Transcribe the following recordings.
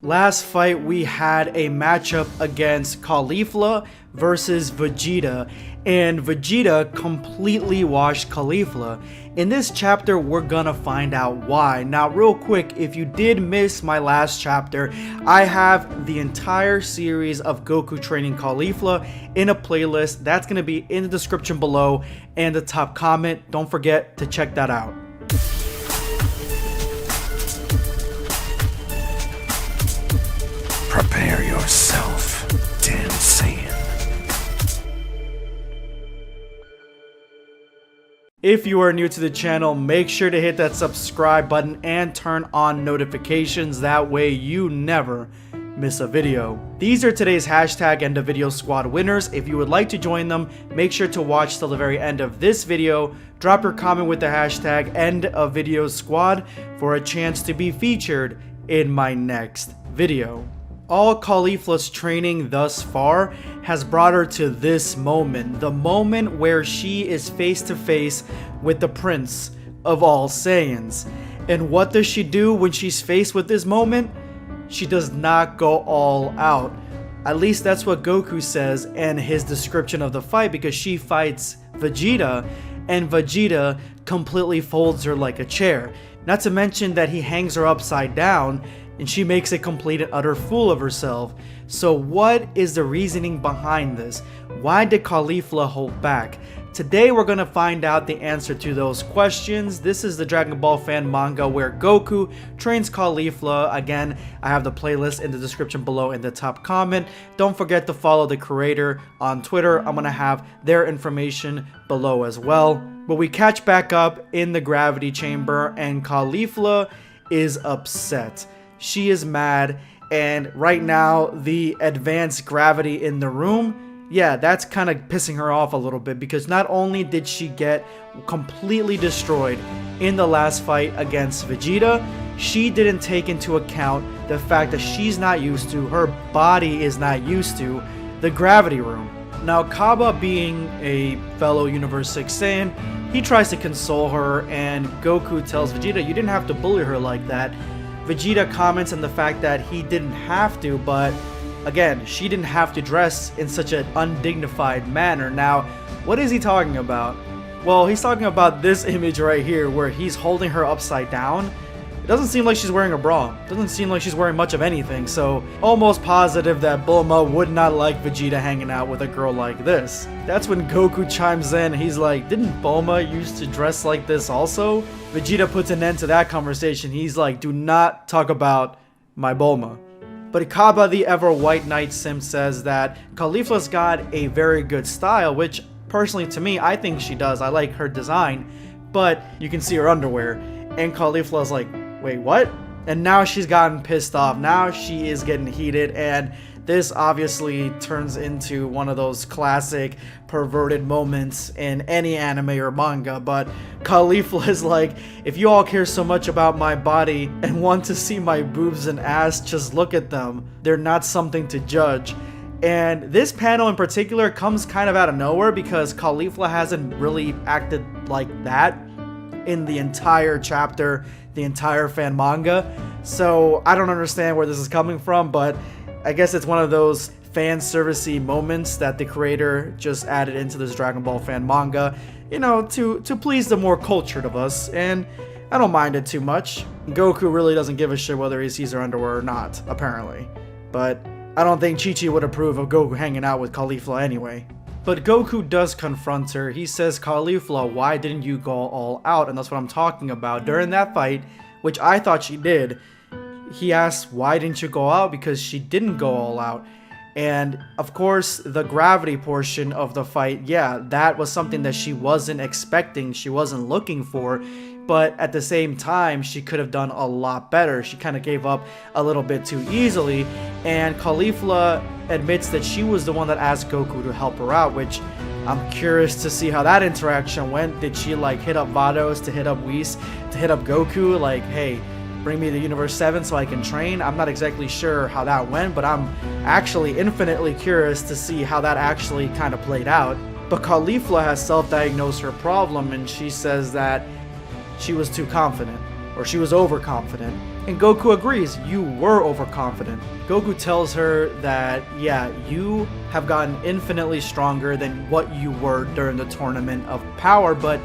Last fight we had a matchup against Caulifla versus Vegeta, and Vegeta completely washed Caulifla. In this chapter we're gonna find out why. Now real quick, if you did miss my last chapter, I have the entire series of Goku training Caulifla in a playlist that's gonna be in the description below and the top comment. Don't forget to check that out. Prepare yourself, damn Saiyan. If you are new to the channel, make sure to hit that subscribe button and turn on notifications. That way you never miss a video. These are today's hashtag End of Video Squad winners. If you would like to join them, make sure to watch till the very end of this video. Drop your comment with the hashtag End of Video Squad for a chance to be featured in my next video. All Caulifla's training thus far has brought her to this moment, the moment where she is face to face with the Prince of All Saiyans. And what does she do when she's faced with this moment? She does not go all out. At least that's what Goku says in his description of the fight, because she fights Vegeta and Vegeta completely folds her like a chair. Not to mention that he hangs her upside down and she makes a complete and utter fool of herself. So what is the reasoning behind this? Why did Caulifla hold back? Today we're going to find out the answer to those questions. This is the Dragon Ball fan manga where Goku trains Caulifla. Again, I have the playlist in the description below in the top comment. Don't forget to follow the creator on Twitter. I'm going to have their information below as well. But we catch back up in the gravity chamber and Caulifla is upset. She is mad, and right now the advanced gravity in the room, yeah, that's kind of pissing her off a little bit, because not only did she get completely destroyed in the last fight against Vegeta, she didn't take into account the fact that she's not used to, her body is not used to, the gravity room. Now Kaba, being a fellow Universe 6 Saiyan, he tries to console her, and Goku tells Vegeta, you didn't have to bully her like that. Vegeta comments on the fact that he didn't have to, but again, she didn't have to dress in such an undignified manner. Now, what is he talking about? Well, he's talking about this image right here where he's holding her upside down. It doesn't seem like she's wearing a bra. It doesn't seem like she's wearing much of anything, so almost positive that Bulma would not like Vegeta hanging out with a girl like this. That's when Goku chimes in. He's like, didn't Bulma used to dress like this also? Vegeta puts an end to that conversation. He's like, do not talk about my Bulma. But Kaba, the ever white knight sim, says that Caulifla's got a very good style, which personally to me, I think she does. I like her design, but you can see her underwear. And Caulifla's like, wait, what? And now she's gotten pissed off. Now she is getting heated, and this obviously turns into one of those classic perverted moments in any anime or manga. But Caulifla is like, if you all care so much about my body and want to see my boobs and ass, just look at them. They're not something to judge. And this panel in particular comes kind of out of nowhere, because Caulifla hasn't really acted like that in the entire chapter, the entire fan manga. So I don't understand where this is coming from, but I guess it's one of those fan servicey moments that the creator just added into this Dragon Ball fan manga, you know, to please the more cultured of us, and I don't mind it too much. Goku really doesn't give a shit whether he sees her underwear or not, apparently. But I don't think Chi-Chi would approve of Goku hanging out with Caulifla anyway. But Goku does confront her. He says, Caulifla, why didn't you go all out? And that's what I'm talking about. During that fight, which I thought she did, he asked, why didn't you go out? Because she didn't go all out. And of course, the gravity portion of the fight, yeah, that was something that she wasn't expecting, she wasn't looking for. But at the same time, she could have done a lot better. She kind of gave up a little bit too easily. And Caulifla admits that she was the one that asked Goku to help her out, which I'm curious to see how that interaction went. Did she like hit up Vados, to hit up Whis, to hit up Goku, like, hey, bring me to Universe 7 so I can train? I'm not exactly sure how that went, but I'm actually infinitely curious to see how that actually kind of played out. But Caulifla has self-diagnosed her problem, and she says that she was too confident, or she was overconfident. And Goku agrees, you were overconfident. Goku tells her that, yeah, you have gotten infinitely stronger than what you were during the Tournament of Power, but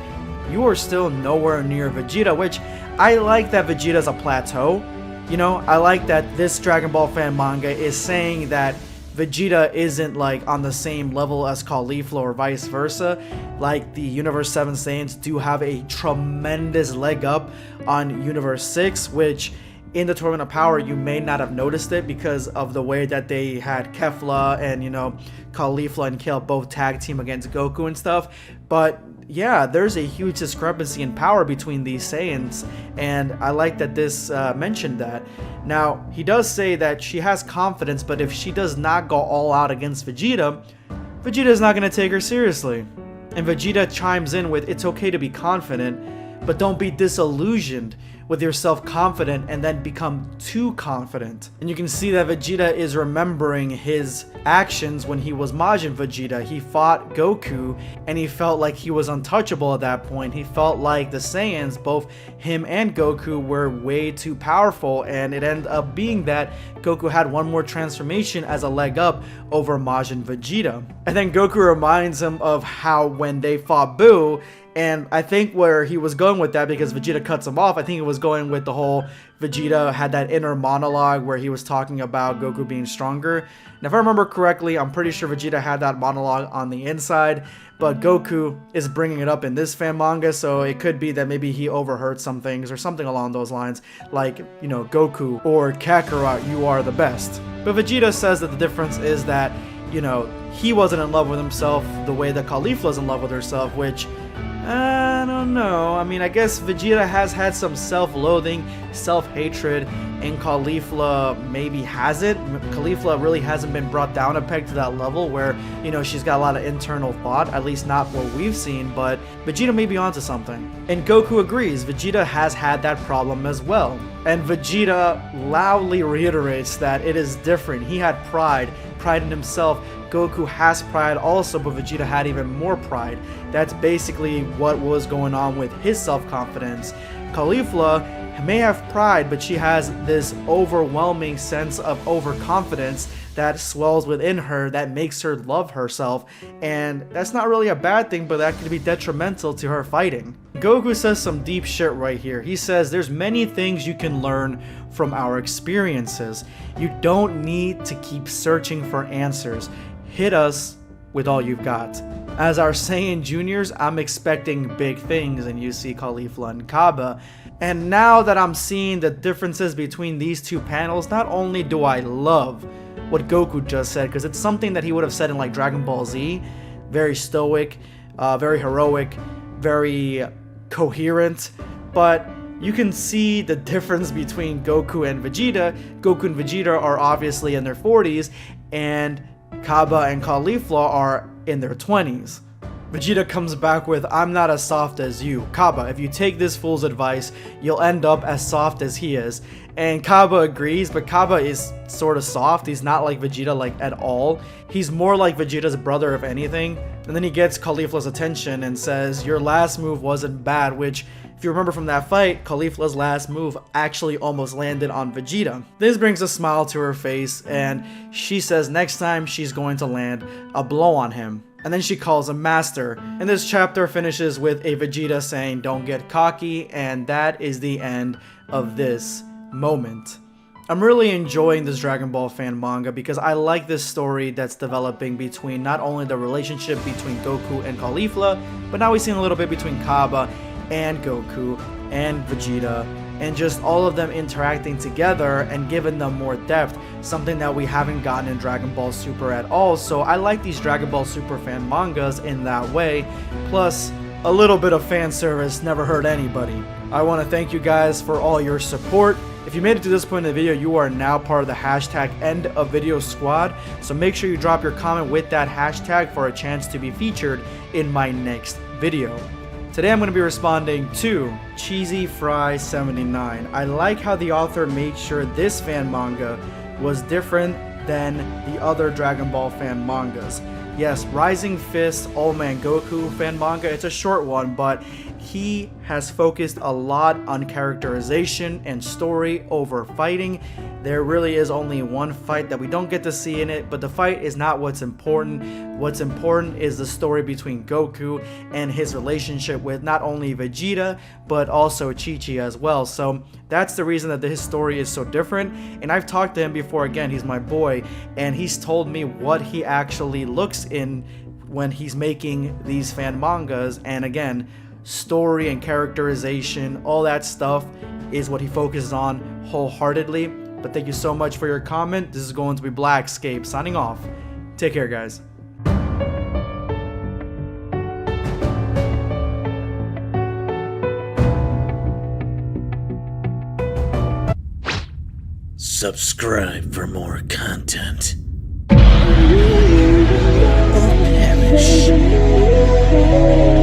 you are still nowhere near Vegeta, which I like that Vegeta's a plateau. You know, I like that this Dragon Ball fan manga is saying that Vegeta isn't like on the same level as Caulifla or vice versa. Like the Universe 7 Saiyans do have a tremendous leg up on Universe 6, which in the Tournament of Power you may not have noticed it because of the way that they had Kefla and, you know, Caulifla and Kale both tag team against Goku and stuff. But yeah, there's a huge discrepancy in power between these Saiyans, and I like that this mentioned that. Now, he does say that she has confidence, but if she does not go all out against Vegeta, Vegeta is not going to take her seriously. And Vegeta chimes in with, it's okay to be confident, but don't be disillusioned with your self-confident and then become too confident. And you can see that Vegeta is remembering his actions when he was Majin Vegeta. He fought Goku and he felt like he was untouchable at that point. He felt like the Saiyans, both him and Goku, were way too powerful, and it ended up being that Goku had one more transformation as a leg up over Majin Vegeta. And then Goku reminds him of how when they fought Boo, and I think where he was going with that, because Vegeta cuts him off, I think he was going with the whole Vegeta had that inner monologue where he was talking about Goku being stronger. And if I remember correctly, I'm pretty sure Vegeta had that monologue on the inside, but Goku is bringing it up in this fan manga, so it could be that maybe he overheard some things or something along those lines, like, you know, Goku or Kakarot, you are the best. But Vegeta says that the difference is that, you know, he wasn't in love with himself the way that Caulifla's in love with herself, which I don't know. I mean, I guess Vegeta has had some self-loathing, self-hatred, and Caulifla maybe has it. Caulifla really hasn't been brought down a peg to that level where, you know, she's got a lot of internal thought, at least not what we've seen, but Vegeta may be onto something. And Goku agrees, Vegeta has had that problem as well. And Vegeta loudly reiterates that it is different. He had pride in himself. Goku has pride also, but Vegeta had even more pride. That's basically what was going on with his self-confidence. Caulifla may have pride, but she has this overwhelming sense of overconfidence that swells within her that makes her love herself, and that's not really a bad thing, but that could be detrimental to her fighting. Goku says some deep shit right here. He says there's many things you can learn from our experiences. You don't need to keep searching for answers. Hit us with all you've got. As our Saiyan juniors, I'm expecting big things, and you see Caulifla and Kaba. And now that I'm seeing the differences between these two panels, not only do I love what Goku just said, because it's something that he would have said in like Dragon Ball Z, very stoic, very heroic, very coherent, but you can see the difference between Goku and Vegeta. Goku and Vegeta are obviously in their 40s, and Kaba and Caulifla are in their 20s. Vegeta comes back with, I'm not as soft as you. Kaba, if you take this fool's advice, you'll end up as soft as he is. And Kaba agrees, but Kaba is sort of soft. He's not like Vegeta like at all. He's more like Vegeta's brother if anything. And then he gets Caulifla's attention and says, your last move wasn't bad, which if you remember from that fight, Caulifla's last move actually almost landed on Vegeta. This brings a smile to her face, and she says next time she's going to land a blow on him. And then she calls him master. And this chapter finishes with a Vegeta saying, don't get cocky, and that is the end of this moment. I'm really enjoying this Dragon Ball fan manga because I like this story that's developing between not only the relationship between Goku and Caulifla, but now we're seeing a little bit between Kaba and Goku and Vegeta, and just all of them interacting together and giving them more depth, something that we haven't gotten in Dragon Ball Super at all. So I like these Dragon Ball Super fan mangas in that way, plus a little bit of fan service never hurt anybody. I want to thank you guys for all your support. If you made it to this point in the video, you are now part of the hashtag End of Video Squad, so make sure you drop your comment with that hashtag for a chance to be featured in my next video. Today I'm going to be responding to Cheesy Fry 79. I like how the author made sure this fan manga was different than the other Dragon Ball fan mangas. Yes, Rising Fist All Man Goku fan manga, it's a short one, but he has focused a lot on characterization and story over fighting. There really is only one fight that we don't get to see in it, but the fight is not what's important. What's important is the story between Goku and his relationship with not only Vegeta, but also Chi-Chi as well. So that's the reason that his story is so different. And I've talked to him before, again, he's my boy, and he's told me what he actually looks in when he's making these fan mangas. And again, story and characterization, all that stuff is what he focuses on wholeheartedly. But thank you so much for your comment. This is going to be Blackscape signing off. Take care, guys. Subscribe for more content. Or perish.